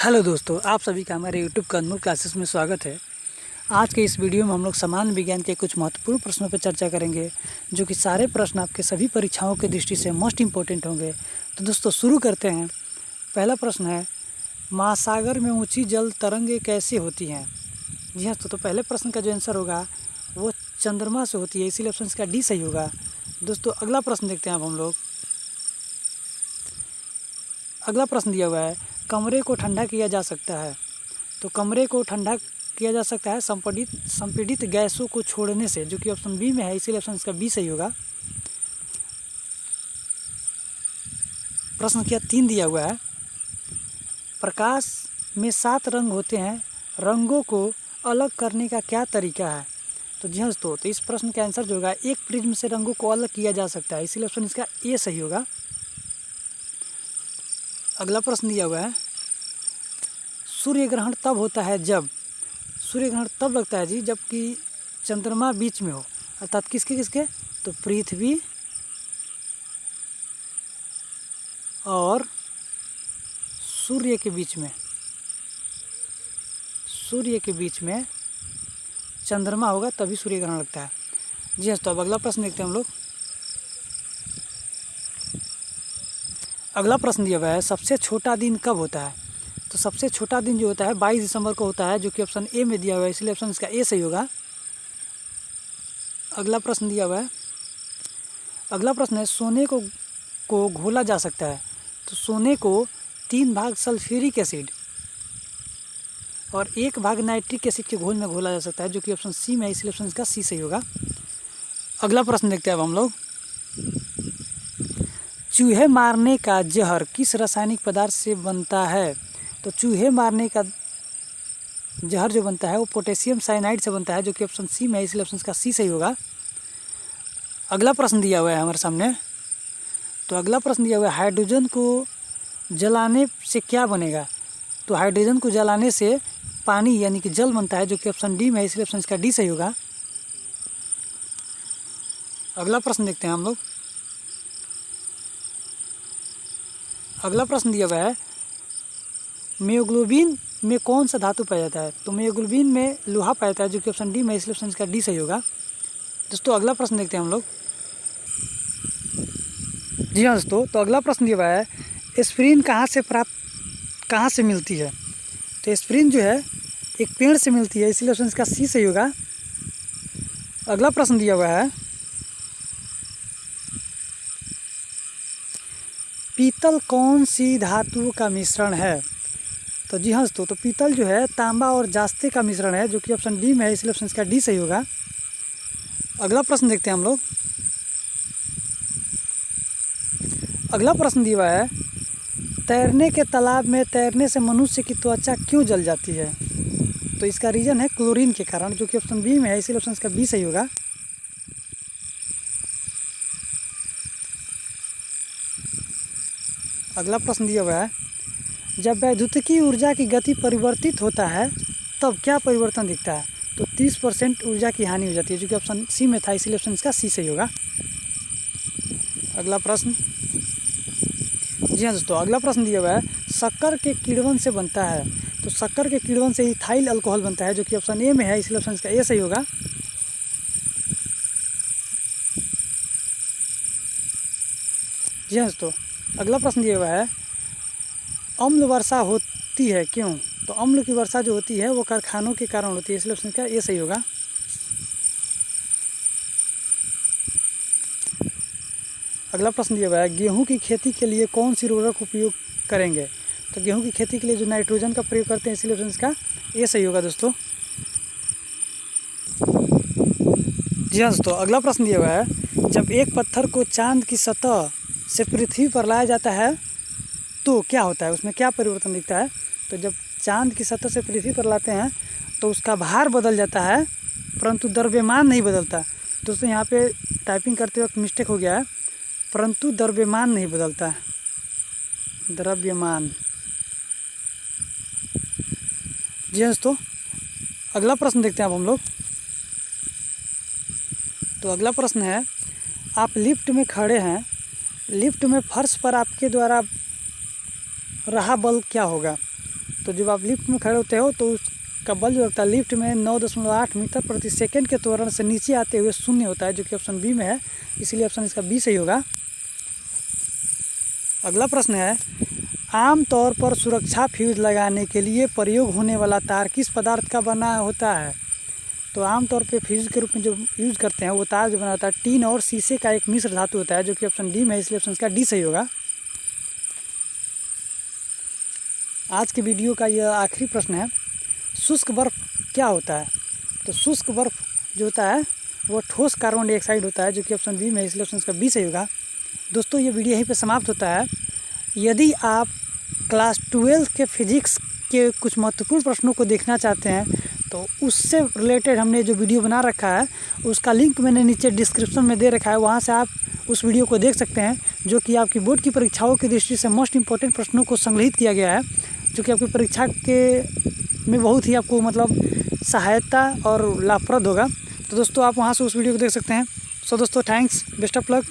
Hello दोस्तों, आप सभी का हमारे यूट्यूब का अनमोल क्लासेस में स्वागत है। आज के इस वीडियो में हम लोग सामान्य विज्ञान के कुछ महत्वपूर्ण प्रश्नों पर चर्चा करेंगे, जो कि सारे प्रश्न आपके सभी परीक्षाओं के दृष्टि से मोस्ट इम्पोर्टेंट होंगे। तो दोस्तों शुरू करते हैं। पहला प्रश्न है, महासागर में ऊंची जल तरंगें कैसे होती हैं? जी हाँ, तो पहले प्रश्न का जो आंसर होगा वो चंद्रमा से होती है, इसीलिए ऑप्शन इसका डी सही होगा। दोस्तों अगला प्रश्न देखते हैं अब हम लोग। अगला प्रश्न दिया हुआ है, कमरे को ठंडा किया जा सकता है। तो कमरे को ठंडा किया जा सकता है संपीड़ित गैसों को छोड़ने से, जो कि ऑप्शन बी में है, इसीलिए ऑप्शन इसका बी सही होगा। प्रश्न क्या 3 दिया हुआ है, प्रकाश में 7 रंग होते हैं, रंगों को अलग करने का क्या तरीका है? तो जी हाँ दोस्तों, तो इस प्रश्न का आंसर जो होगा, एक प्रिज्म से रंगों को अलग किया जा सकता है, इसीलिए ऑप्शन इसका ए सही होगा। अगला प्रश्न दिया हुआ है, सूर्य ग्रहण तब होता है जब, सूर्य ग्रहण तब लगता है जी जबकि चंद्रमा बीच में हो, अर्थात किसके किसके, तो पृथ्वी और सूर्य के बीच में, सूर्य के बीच में चंद्रमा होगा तभी सूर्य ग्रहण लगता है। जी हाँ, तो अब अगला प्रश्न देखते हैं हम लोग। अगला प्रश्न दिया हुआ है, सबसे छोटा दिन कब होता है? तो सबसे छोटा दिन जो होता है 22 दिसंबर को होता है, जो कि ऑप्शन ए में दिया हुआ है, इसलिए ऑप्शन इसका ए सही होगा। अगला प्रश्न दिया हुआ है, अगला प्रश्न है, सोने को घोला जा सकता है। तो सोने को 3 भाग सल्फ्यूरिक एसिड और 1 भाग नाइट्रिक एसिड के घोल में घोला जा सकता है, जो कि ऑप्शन सी में है, इसलिए ऑप्शन इसका सी सही होगा। अगला प्रश्न देखते हैं अब हम लोग। चूहे मारने का जहर किस रासायनिक पदार्थ से बनता है? तो चूहे मारने का जहर जो बनता है वो पोटेशियम साइनाइड से बनता है, जो कि ऑप्शन सी में है, इसलिए ऑप्शन इसका सी सही होगा। अगला प्रश्न दिया हुआ है हमारे सामने। तो अगला प्रश्न दिया हुआ है, हाइड्रोजन को जलाने से क्या बनेगा? तो हाइड्रोजन को जलाने से पानी यानी कि जल बनता है, जो कि ऑप्शन डी में है, इसलिए ऑप्शन इसका डी सही होगा। अगला प्रश्न देखते हैं हम लोग। अगला प्रश्न दिया हुआ है, मियोग्लोबिन में कौन सा धातु पाया जाता है? तो मियोग्लोबिन में लोहा पाया जाता है, जो कि ऑप्शन डी में, इसलिए ऑप्शन इसका डी सही होगा। दोस्तों अगला प्रश्न देखते हैं हम लोग। जी हाँ दोस्तों, तो अगला प्रश्न दिया हुआ है, एस्पिरिन कहाँ से मिलती है? तो एस्पिरिन जो है एक पेड़ से मिलती है, इसलिए ऑप्शन इसका सी सही होगा। अगला प्रश्न दिया हुआ है, पीतल कौन सी धातु का मिश्रण है? तो जी हाँ दोस्तों, तो पीतल जो है तांबा और जास्ते का मिश्रण है, जो कि ऑप्शन डी में है, इसलिए ऑप्शन इसका डी सही होगा। अगला प्रश्न देखते हैं हम लोग। अगला प्रश्न दिया हुआ है, तैरने के तालाब में तैरने से मनुष्य की त्वचा क्यों जल जाती है? तो इसका रीज़न है क्लोरीन के कारण, जो कि ऑप्शन बी में है, इसलिए ऑप्शन इसका बी सही होगा। अगला प्रश्न दिया हुआ है, जब वैद्युतिकी ऊर्जा की गति परिवर्तित होता है तब क्या परिवर्तन दिखता है? तो 30% ऊर्जा की हानि हो जाती है, जो कि ऑप्शन सी में था, इसलिए ऑप्शन इसका सी सही होगा। अगला प्रश्न, जी हाँ दोस्तों, अगला प्रश्न दिया हुआ है, शक्कर के किण्वन से बनता है। तो शक्कर के किण्वन से इथाइल अल्कोहल बनता है, जो कि ऑप्शन ए में है, इसलिए ऑप्शन इसका ए सही होगा। जी हाँ दोस्तों, अगला प्रश्न दिया हुआ है, अम्ल वर्षा होती है क्यों? तो अम्ल की वर्षा जो होती है वो कारखानों के कारण होती है, इसलिए ऑप्शन का ये सही होगा। अगला प्रश्न दिया हुआ है, गेहूं की खेती के लिए कौन सी उर्वरक उपयोग करेंगे? तो गेहूं की खेती के लिए जो नाइट्रोजन का प्रयोग करते हैं, इसलिए ऑप्शन इसका ये सही होगा दोस्तों। जी हाँ दोस्तों, अगला प्रश्न दिया हुआ है, जब एक पत्थर को चांद की सतह से पृथ्वी पर लाया जाता है तो क्या होता है, उसमें क्या परिवर्तन दिखता है? तो जब चांद की सतह से पृथ्वी पर लाते हैं तो उसका भार बदल जाता है, परंतु द्रव्यमान नहीं बदलता। दोस्तों यहाँ पे टाइपिंग करते वक्त मिस्टेक हो गया है, परंतु द्रव्यमान नहीं बदलता, द्रव्यमान। जी हाँ दोस्तों, अगला प्रश्न देखते हैं अब हम लोग। तो अगला प्रश्न है, आप लिफ्ट में खड़े हैं, लिफ्ट में फर्श पर आपके द्वारा रहा बल क्या होगा? तो जब आप लिफ्ट में खड़े होते हो तो उसका बल जो लगता है लिफ्ट में 9.8 मीटर प्रति सेकेंड के त्वरण से नीचे आते हुए शून्य होता है, जो कि ऑप्शन बी में है, इसीलिए ऑप्शन इसका बी सही होगा। अगला प्रश्न है, आमतौर पर सुरक्षा फ्यूज लगाने के लिए प्रयोग होने वाला तार किस पदार्थ का बना होता है? तो आमतौर पे फ्यूज के रूप में जो यूज़ करते हैं वो तार जो बना होता है टीन और शीशे का एक मिश्र धातु होता है, जो कि ऑप्शन डी में है, इसलिए ऑप्शन इसका डी सही होगा। आज के वीडियो का यह आखिरी प्रश्न है, शुष्क बर्फ़ क्या होता है? तो शुष्क बर्फ़ जो होता है वो ठोस कार्बन डाइऑक्साइड होता है, जो कि ऑप्शन बी में है, इसलिए ऑप्शन इसका बी सही होगा। दोस्तों, ये वीडियो यहीं पे समाप्त होता है। यदि आप क्लास 12 के फिजिक्स के कुछ महत्वपूर्ण प्रश्नों को देखना चाहते हैं तो उससे रिलेटेड हमने जो वीडियो बना रखा है उसका लिंक मैंने नीचे डिस्क्रिप्शन में दे रखा है, वहाँ से आप उस वीडियो को देख सकते हैं, जो कि आपकी बोर्ड की परीक्षाओं की दृष्टि से मोस्ट इंपॉर्टेंट प्रश्नों को संग्रहित किया गया है, जो कि आपकी परीक्षा के में बहुत ही आपको मतलब सहायता और लाभप्रद होगा। तो दोस्तों, आप वहाँ से उस वीडियो को देख सकते हैं। सो दोस्तों, थैंक्स, बेस्ट ऑफ लक।